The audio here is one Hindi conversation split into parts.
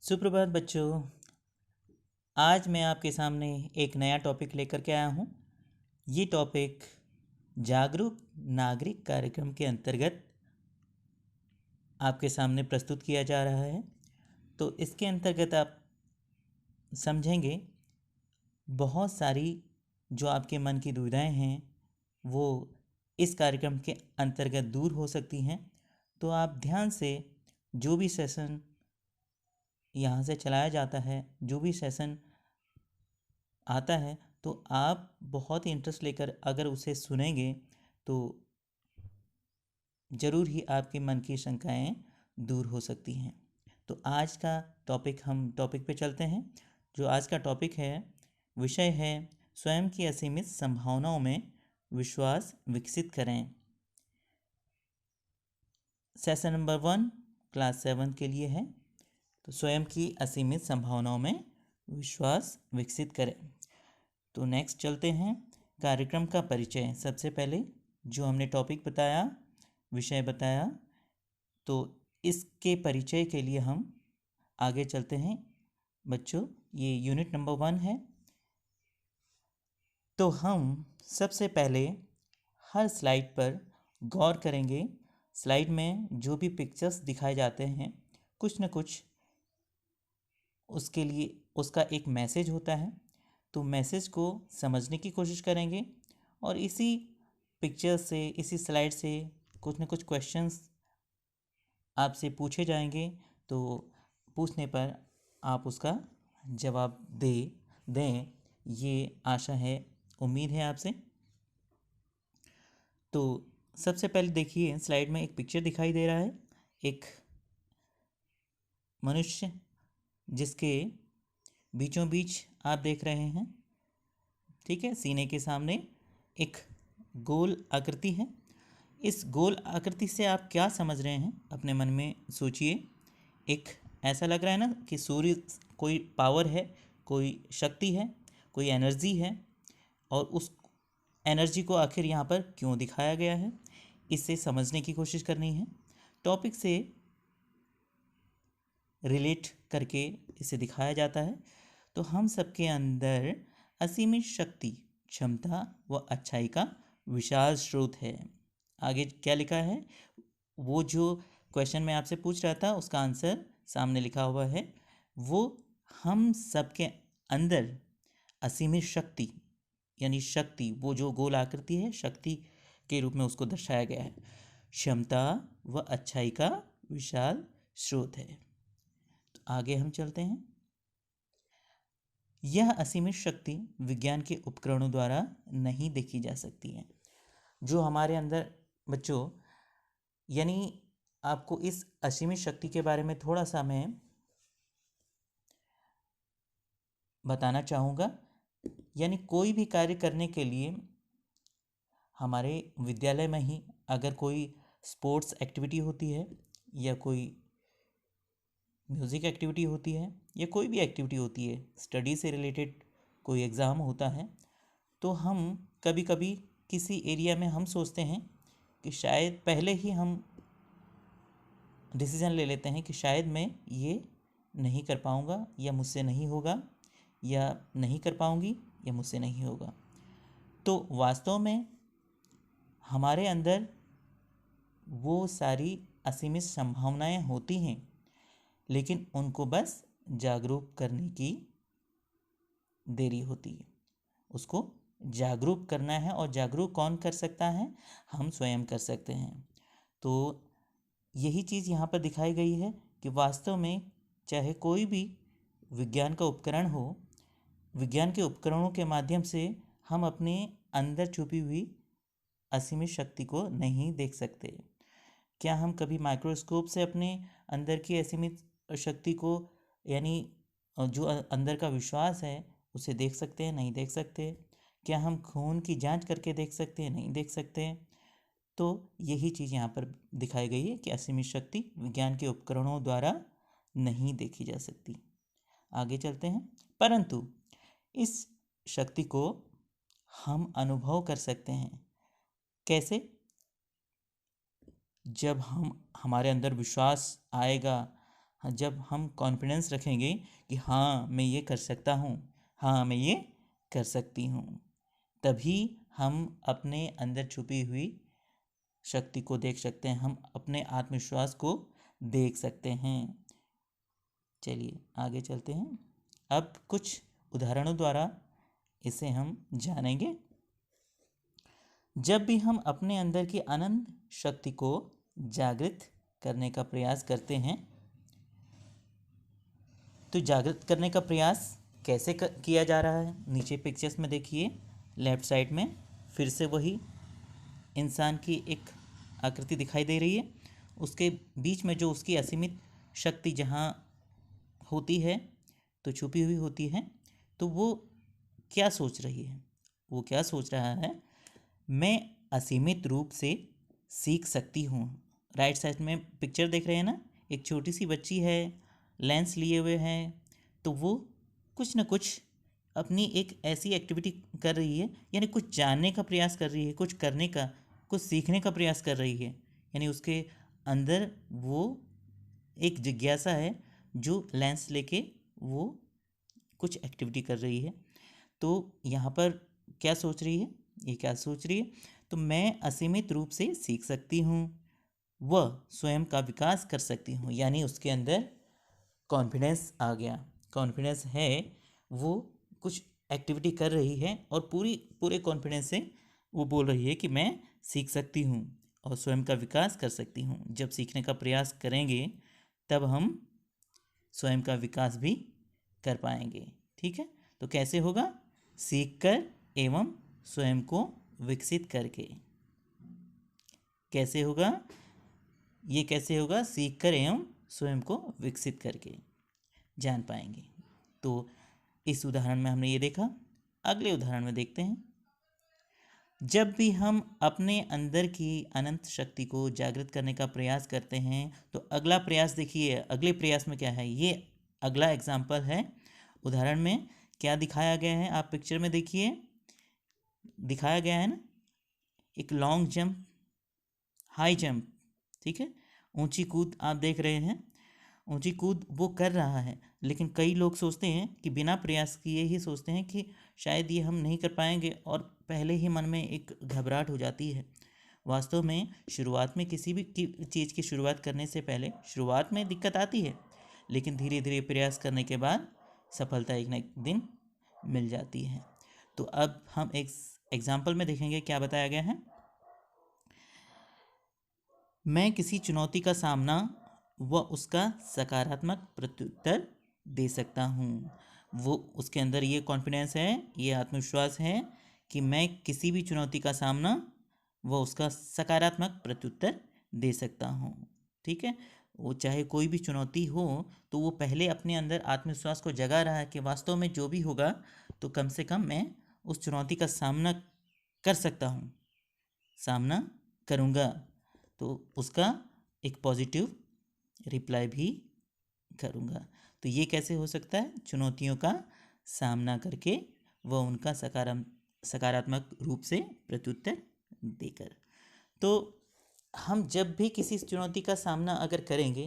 सुप्रभात बच्चों। आज मैं आपके सामने एक नया टॉपिक लेकर के आया हूँ। ये टॉपिक जागरूक नागरिक कार्यक्रम के अंतर्गत आपके सामने प्रस्तुत किया जा रहा है। तो इसके अंतर्गत आप समझेंगे बहुत सारी जो आपके मन की दुविधाएं हैं वो इस कार्यक्रम के अंतर्गत दूर हो सकती हैं। तो आप ध्यान से जो भी सेशन यहाँ से चलाया जाता है, जो भी सेशन आता है, तो आप बहुत ही इंटरेस्ट लेकर अगर उसे सुनेंगे तो ज़रूर ही आपके मन की शंकाएं दूर हो सकती हैं। तो आज का हम टॉपिक पे चलते हैं। जो आज का टॉपिक है, विषय है स्वयं की असीमित संभावनाओं में विश्वास विकसित करें। सेशन नंबर 1 क्लास 7 के लिए है। तो स्वयं की असीमित संभावनाओं में विश्वास विकसित करें। तो नेक्स्ट चलते हैं, कार्यक्रम का परिचय। सबसे पहले जो हमने टॉपिक बताया, विषय बताया, तो इसके परिचय के लिए हम आगे चलते हैं। बच्चों, ये यूनिट नंबर 1 है। तो हम सबसे पहले हर स्लाइड पर गौर करेंगे। स्लाइड में जो भी पिक्चर्स दिखाए जाते हैं, कुछ न कुछ उसके लिए उसका एक मैसेज होता है। तो मैसेज को समझने की कोशिश करेंगे और इसी पिक्चर से, इसी स्लाइड से कुछ न कुछ क्वेश्चंस आपसे पूछे जाएंगे। तो पूछने पर आप उसका जवाब दें, ये आशा है, उम्मीद है आपसे। तो सबसे पहले देखिए, स्लाइड में एक पिक्चर दिखाई दे रहा है। एक मनुष्य जिसके बीचों बीच आप देख रहे हैं, ठीक है, सीने के सामने एक गोल आकृति है। इस गोल आकृति से आप क्या समझ रहे हैं, अपने मन में सोचिए। एक ऐसा लग रहा है ना कि सूर्य कोई पावर है, कोई शक्ति है, कोई एनर्जी है, और उस एनर्जी को आखिर यहाँ पर क्यों दिखाया गया है, इससे समझने की कोशिश करनी है। टॉपिक से रिलेट करके इसे दिखाया जाता है। तो हम सबके अंदर असीमित शक्ति, क्षमता व अच्छाई का विशाल स्रोत है। आगे क्या लिखा है, वो जो क्वेश्चन मैं आपसे पूछ रहा था उसका आंसर सामने लिखा हुआ है। वो हम सबके अंदर असीमित शक्ति, यानी शक्ति, वो जो गोल आकृति है, शक्ति के रूप में उसको दर्शाया गया है। क्षमता व अच्छाई का विशाल स्रोत है। तो आगे हम चलते हैं। यह असीमित शक्ति विज्ञान के उपकरणों द्वारा नहीं देखी जा सकती है। जो हमारे अंदर बच्चों, यानी आपको इस असीमित शक्ति के बारे में थोड़ा सा मैं बताना चाहूँगा। यानी कोई भी कार्य करने के लिए हमारे विद्यालय में ही अगर कोई स्पोर्ट्स एक्टिविटी होती है, या कोई म्यूज़िक एक्टिविटी होती है, या कोई भी एक्टिविटी होती है, स्टडी से रिलेटेड कोई एग्ज़ाम होता है, तो हम कभी कभी किसी एरिया में हम सोचते हैं कि शायद पहले ही हम डिसीज़न ले लेते हैं कि शायद मैं ये नहीं कर पाऊँगा, या मुझसे नहीं होगा, या नहीं कर पाऊँगी, या मुझसे नहीं होगा। तो वास्तव में हमारे अंदर वो सारी असीमित संभावनाएं होती हैं, लेकिन उनको बस जागरूक करने की देरी होती है। उसको जागरूक करना है, और जागरूक कौन कर सकता है? हम स्वयं कर सकते हैं। तो यही चीज़ यहाँ पर दिखाई गई है कि वास्तव में चाहे कोई भी विज्ञान का उपकरण हो, विज्ञान के उपकरणों के माध्यम से हम अपने अंदर छुपी हुई असीमित शक्ति को नहीं देख सकते। क्या हम कभी माइक्रोस्कोप से अपने अंदर की असीमित शक्ति को, यानी जो अंदर का विश्वास है, उसे देख सकते हैं? नहीं देख सकते। क्या हम खून की जांच करके देख सकते हैं? नहीं देख सकते। तो यही चीज़ यहाँ पर दिखाई गई है कि असीमित शक्ति विज्ञान के उपकरणों द्वारा नहीं देखी जा सकती। आगे चलते हैं। परंतु इस शक्ति को हम अनुभव कर सकते हैं। कैसे? जब हमारे अंदर विश्वास आएगा, जब हम कॉन्फिडेंस रखेंगे कि हाँ मैं ये कर सकता हूँ, हाँ मैं ये कर सकती हूँ, तभी हम अपने अंदर छुपी हुई शक्ति को देख सकते हैं, हम अपने आत्मविश्वास को देख सकते हैं। चलिए आगे चलते हैं। अब कुछ उदाहरणों द्वारा इसे हम जानेंगे। जब भी हम अपने अंदर की अनंत शक्ति को जागृत करने का प्रयास करते हैं, तो जागृत करने का प्रयास कैसे किया जा रहा है, नीचे पिक्चर्स में देखिए। लेफ्ट साइड में फिर से वही इंसान की एक आकृति दिखाई दे रही है, उसके बीच में जो उसकी असीमित शक्ति जहाँ होती है तो छुपी हुई होती है, तो वो क्या सोच रही है, वो क्या सोच रहा है, मैं असीमित रूप से सीख सकती हूँ। राइट साइड में पिक्चर देख रहे हैं ना, एक छोटी सी बच्ची है, लेंस लिए हुए है, तो वो कुछ न कुछ अपनी एक ऐसी एक्टिविटी कर रही है, यानी कुछ जानने का प्रयास कर रही है, कुछ करने का, कुछ सीखने का प्रयास कर रही है, यानी उसके अंदर वो एक जिज्ञासा है जो लेंस लेके वो कुछ एक्टिविटी कर रही है। तो यहाँ पर क्या सोच रही है, ये क्या सोच रही है, तो मैं असीमित रूप से सीख सकती हूँ, वह स्वयं का विकास कर सकती हूँ, यानी उसके अंदर कॉन्फिडेंस आ गया। कॉन्फिडेंस है, वो कुछ एक्टिविटी कर रही है और पूरे कॉन्फिडेंस से वो बोल रही है कि मैं सीख सकती हूँ और स्वयं का विकास कर सकती हूँ। जब सीखने का प्रयास करेंगे तब हम स्वयं का विकास भी कर पाएंगे। ठीक है, तो कैसे होगा, सीख कर एवं स्वयं को विकसित करके। कैसे होगा, ये कैसे होगा, सीख कर एवं स्वयं को विकसित करके जान पाएंगे। तो इस उदाहरण में हमने ये देखा। अगले उदाहरण में देखते हैं। जब भी हम अपने अंदर की अनंत शक्ति को जागृत करने का प्रयास करते हैं, तो अगला प्रयास देखिए, अगले प्रयास में क्या है, ये अगला एग्जाम्पल है। उदाहरण में क्या दिखाया गया है, आप पिक्चर में देखिए, दिखाया गया है ना, एक लॉन्ग जंप, हाई जंप, ठीक है, ऊंची कूद आप देख रहे हैं, ऊंची कूद वो कर रहा है। लेकिन कई लोग सोचते हैं कि बिना प्रयास किए ही सोचते हैं कि शायद ये हम नहीं कर पाएंगे, और पहले ही मन में एक घबराहट हो जाती है। वास्तव में शुरुआत में किसी भी चीज़ की शुरुआत करने से पहले शुरुआत में दिक्कत आती है, लेकिन धीरे धीरे प्रयास करने के बाद सफलता एक न एक दिन मिल जाती है। तो अब हम एक एग्जाम्पल में देखेंगे क्या बताया गया है। मैं किसी चुनौती का सामना व उसका सकारात्मक प्रत्युत्तर दे सकता हूँ। वो उसके अंदर ये कॉन्फिडेंस है, ये आत्मविश्वास है कि मैं किसी भी चुनौती का सामना व उसका सकारात्मक प्रत्युत्तर दे सकता हूँ। ठीक है, वो चाहे कोई भी चुनौती हो, तो वो पहले अपने अंदर आत्मविश्वास को जगा रहा है कि वास्तव में जो भी होगा तो कम से कम मैं उस चुनौती का सामना कर सकता हूँ, सामना करूँगा, तो उसका एक पॉजिटिव रिप्लाई भी करूँगा। तो ये कैसे हो सकता है, चुनौतियों का सामना करके वह उनका सकारात्मक रूप से प्रत्युत्तर देकर। तो हम जब भी किसी चुनौती का सामना अगर करेंगे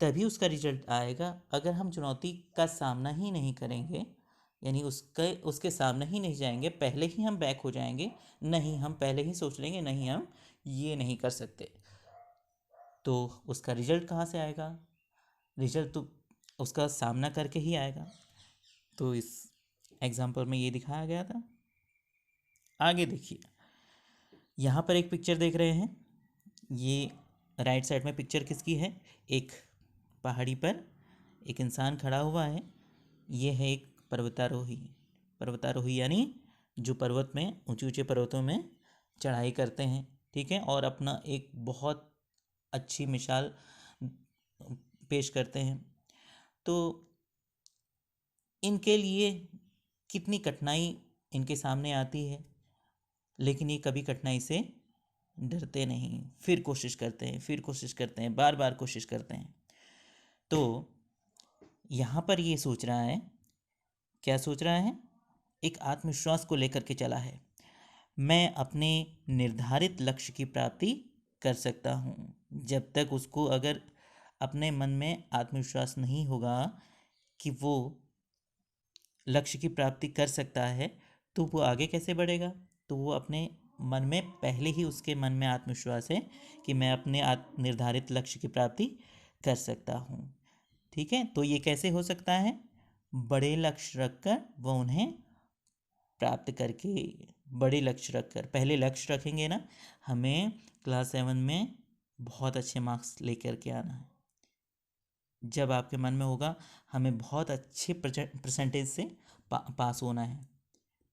तभी उसका रिजल्ट आएगा। अगर हम चुनौती का सामना ही नहीं करेंगे, यानी उसके सामने ही नहीं जाएंगे, पहले ही हम बैक हो जाएंगे, नहीं हम पहले ही सोच लेंगे नहीं हम ये नहीं कर सकते, तो उसका रिजल्ट कहाँ से आएगा, रिजल्ट तो उसका सामना करके ही आएगा। तो इस एग्जाम्पल में ये दिखाया गया था। आगे देखिए, यहाँ पर एक पिक्चर देख रहे हैं, ये राइट साइड में पिक्चर किसकी है, एक पहाड़ी पर एक इंसान खड़ा हुआ है। ये है एक पर्वतारोही। पर्वतारोही यानी जो पर्वत में, ऊंचे ऊंचे पर्वतों में चढ़ाई करते हैं, ठीक है, और अपना एक बहुत अच्छी मिसाल पेश करते हैं। तो इनके लिए कितनी कठिनाई इनके सामने आती है, लेकिन ये कभी कठिनाई से डरते नहीं, फिर कोशिश करते हैं, फिर कोशिश करते हैं, बार बार कोशिश करते हैं। तो यहाँ पर ये सोच रहा है, क्या सोच रहा है, एक आत्मविश्वास को लेकर के चला है, मैं अपने निर्धारित लक्ष्य की प्राप्ति कर सकता हूँ। जब तक उसको अगर अपने मन में आत्मविश्वास नहीं होगा कि वो लक्ष्य की प्राप्ति कर सकता है, तो वो आगे कैसे बढ़ेगा? तो वो अपने मन में पहले ही उसके मन में आत्मविश्वास है कि मैं अपने निर्धारित लक्ष्य की प्राप्ति कर सकता हूँ। ठीक है, तो ये कैसे हो सकता है? बड़े लक्ष्य रखकर वो उन्हें प्राप्त करके। बड़े लक्ष्य रखकर, पहले लक्ष्य रखेंगे ना, हमें क्लास 7 में बहुत अच्छे मार्क्स लेकर के आना है। जब आपके मन में होगा हमें बहुत अच्छे परसेंटेज से पास होना है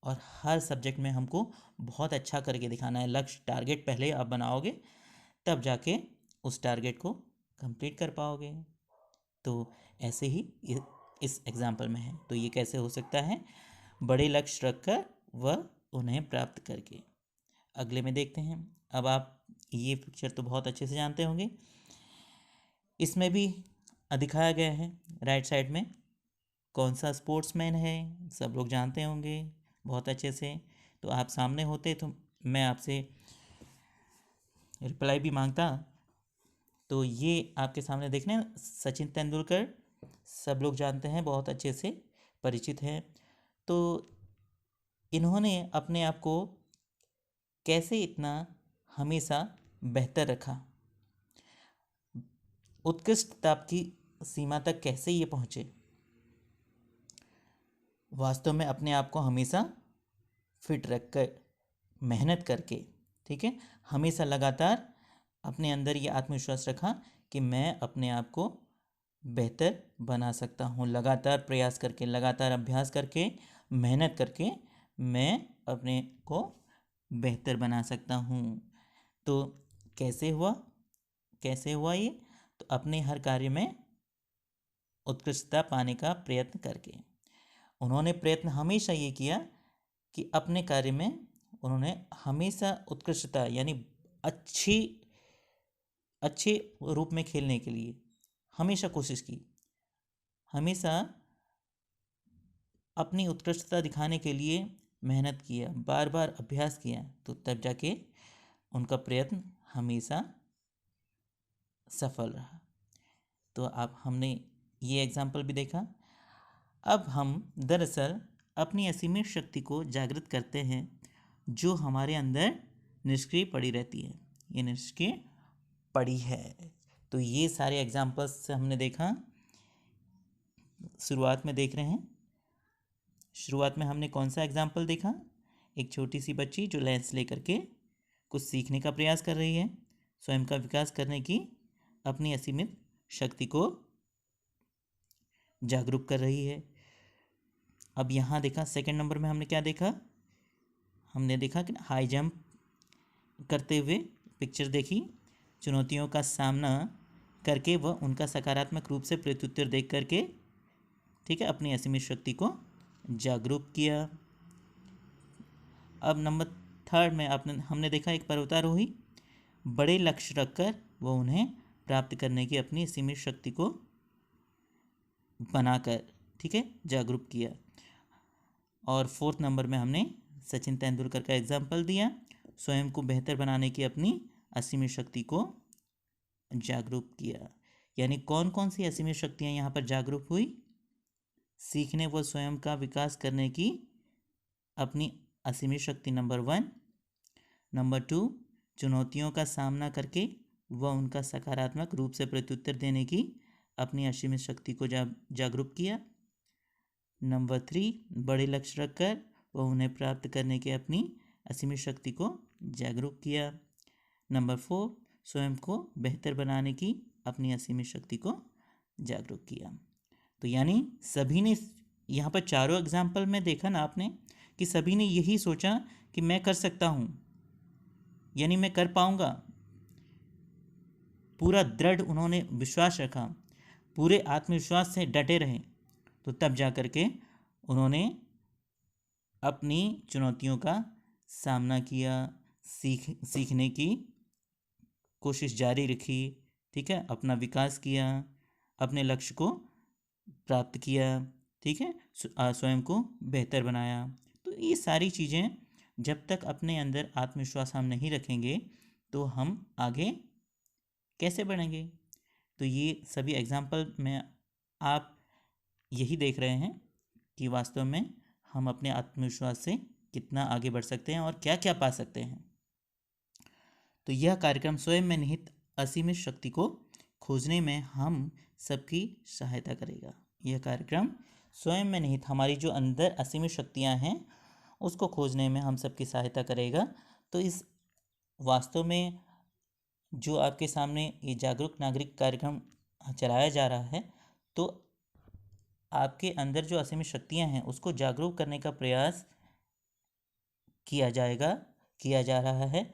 और हर सब्जेक्ट में हमको बहुत अच्छा करके दिखाना है, लक्ष्य टारगेट पहले आप बनाओगे, तब जाके उस टारगेट को कंप्लीट कर पाओगे। तो ऐसे ही इस एग्जाम्पल में है। तो ये कैसे हो सकता है? बड़े लक्ष्य रखकर वह उन्हें प्राप्त करके। अगले में देखते हैं। अब आप ये पिक्चर तो बहुत अच्छे से जानते होंगे, इसमें भी दिखाया गया है राइट साइड में कौन सा स्पोर्ट्समैन है, सब लोग जानते होंगे बहुत अच्छे से। तो आप सामने होते तो मैं आपसे रिप्लाई भी मांगता। तो ये आपके सामने देखने सचिन तेंदुलकर सब लोग जानते हैं, बहुत अच्छे से परिचित हैं। तो इन्होंने अपने आप को कैसे इतना हमेशा बेहतर रखा, उत्कृष्टता की सीमा तक कैसे ये पहुँचे? वास्तव में अपने आप को हमेशा फिट रख कर, मेहनत करके, ठीक है, हमेशा लगातार अपने अंदर ये आत्मविश्वास रखा कि मैं अपने आप को बेहतर बना सकता हूँ। लगातार प्रयास करके, लगातार अभ्यास करके, मेहनत करके मैं अपने को बेहतर बना सकता हूँ। तो कैसे हुआ? कैसे हुआ ये? तो अपने हर कार्य में उत्कृष्टता पाने का प्रयत्न करके। उन्होंने प्रयत्न हमेशा ये किया कि अपने कार्य में उन्होंने हमेशा उत्कृष्टता यानी अच्छे रूप में खेलने के लिए हमेशा कोशिश की, हमेशा अपनी उत्कृष्टता दिखाने के लिए मेहनत किया, बार बार अभ्यास किया, तो तब जाके उनका प्रयत्न हमेशा सफल रहा। तो अब हमने ये एग्जाम्पल भी देखा। अब हम दरअसल अपनी असीमित शक्ति को जागृत करते हैं जो हमारे अंदर निष्क्रिय पड़ी रहती है। ये निष्क्रिय पड़ी है। तो ये सारे एग्जाम्पल्स हमने देखा। शुरुआत में देख रहे हैं, शुरुआत में हमने कौन सा एग्जाम्पल देखा? एक छोटी सी बच्ची जो लेंस लेकर के कुछ सीखने का प्रयास कर रही है, स्वयं का विकास करने की अपनी असीमित शक्ति को जागरूक कर रही है। अब यहाँ देखा सेकंड नंबर में हमने क्या देखा? हमने देखा कि हाई जंप करते हुए पिक्चर देखी, चुनौतियों का सामना करके वह उनका सकारात्मक रूप से प्रत्युत्तर देख करके, ठीक है, अपनी असीमित शक्ति को जागरूक किया। अब नंबर थर्ड में हमने देखा एक पर्वतारोही बड़े लक्ष्य रखकर वह उन्हें प्राप्त करने की अपनी असीमित शक्ति को बनाकर, ठीक है, जागरूक किया। और फोर्थ नंबर में हमने सचिन तेंदुलकर का एग्जाम्पल दिया, स्वयं को बेहतर बनाने की अपनी असीमित शक्ति को जागरूक किया। यानी कौन कौन सी असीमित शक्तियाँ यहाँ पर जागरूक हुई? सीखने व स्वयं का विकास करने की अपनी असीमित शक्ति नंबर 1, नंबर 2 चुनौतियों का सामना करके वह उनका सकारात्मक रूप से प्रत्युत्तर देने की अपनी असीमित शक्ति को जागरूक किया, नंबर 3 बड़े लक्ष्य रखकर वह उन्हें प्राप्त करने के अपनी असीमित शक्ति को जागरूक किया, नंबर 4 स्वयं को बेहतर बनाने की अपनी असीमित शक्ति को जागरूक किया। तो यानी सभी ने यहाँ पर चारों एग्जाम्पल में देखा ना आपने कि सभी ने यही सोचा कि मैं कर सकता हूँ, यानी मैं कर पाऊँगा। पूरा दृढ़ उन्होंने विश्वास रखा, पूरे आत्मविश्वास से डटे रहे, तो तब जा कर के उन्होंने अपनी चुनौतियों का सामना किया, सीखने की कोशिश जारी रखी, ठीक है, अपना विकास किया, अपने लक्ष्य को प्राप्त किया, ठीक है, स्वयं को बेहतर बनाया। तो ये सारी चीज़ें जब तक अपने अंदर आत्मविश्वास हम नहीं रखेंगे तो हम आगे कैसे बढ़ेंगे? तो ये सभी एग्जाम्पल में आप यही देख रहे हैं कि वास्तव में हम अपने आत्मविश्वास से कितना आगे बढ़ सकते हैं और क्या क्या पा सकते हैं। तो यह कार्यक्रम स्वयं में निहित असीमित शक्ति को खोजने में हम सबकी सहायता करेगा। यह कार्यक्रम स्वयं में निहित हमारी जो अंदर असीमित शक्तियां हैं उसको खोजने में हम सबकी सहायता करेगा। तो इस वास्तव में जो आपके सामने ये जागरूक नागरिक कार्यक्रम चलाया जा रहा है, तो आपके अंदर जो असीमित शक्तियां हैं उसको जागरूक करने का प्रयास किया जा रहा है,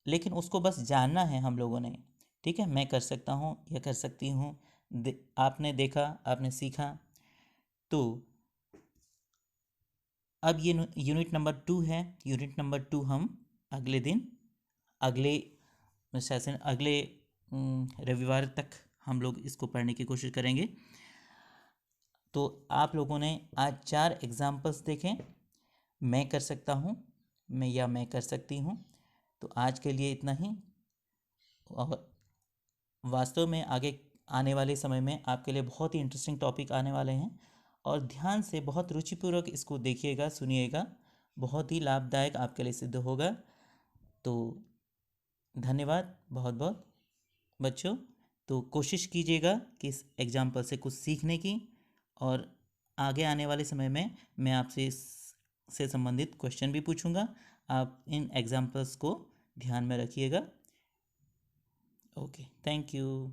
लेकिन उसको बस जानना है हम लोगों ने। ठीक है, मैं कर सकता हूँ या कर सकती हूँ, आपने देखा, आपने सीखा। तो अब ये यूनिट नंबर 2 है। यूनिट नंबर 2 हम अगले दिन, अगले सेशन, अगले रविवार तक हम लोग इसको पढ़ने की कोशिश करेंगे। तो आप लोगों ने आज 4 एग्जाम्पल्स देखें, मैं कर सकता हूँ, मैं कर सकती हूँ। तो आज के लिए इतना ही। और वास्तव में आगे आने वाले समय में आपके लिए बहुत ही इंटरेस्टिंग टॉपिक आने वाले हैं, और ध्यान से बहुत रुचिपूर्वक इसको देखिएगा, सुनिएगा, बहुत ही लाभदायक आपके लिए सिद्ध होगा। तो धन्यवाद बहुत बहुत बच्चों। तो कोशिश कीजिएगा कि इस एग्जाम्पल से कुछ सीखने की, और आगे आने वाले समय में मैं आपसे इससे संबंधित क्वेश्चन भी पूछूंगा। आप इन एग्जाम्पल्स को ध्यान में रखिएगा। Okay, thank you.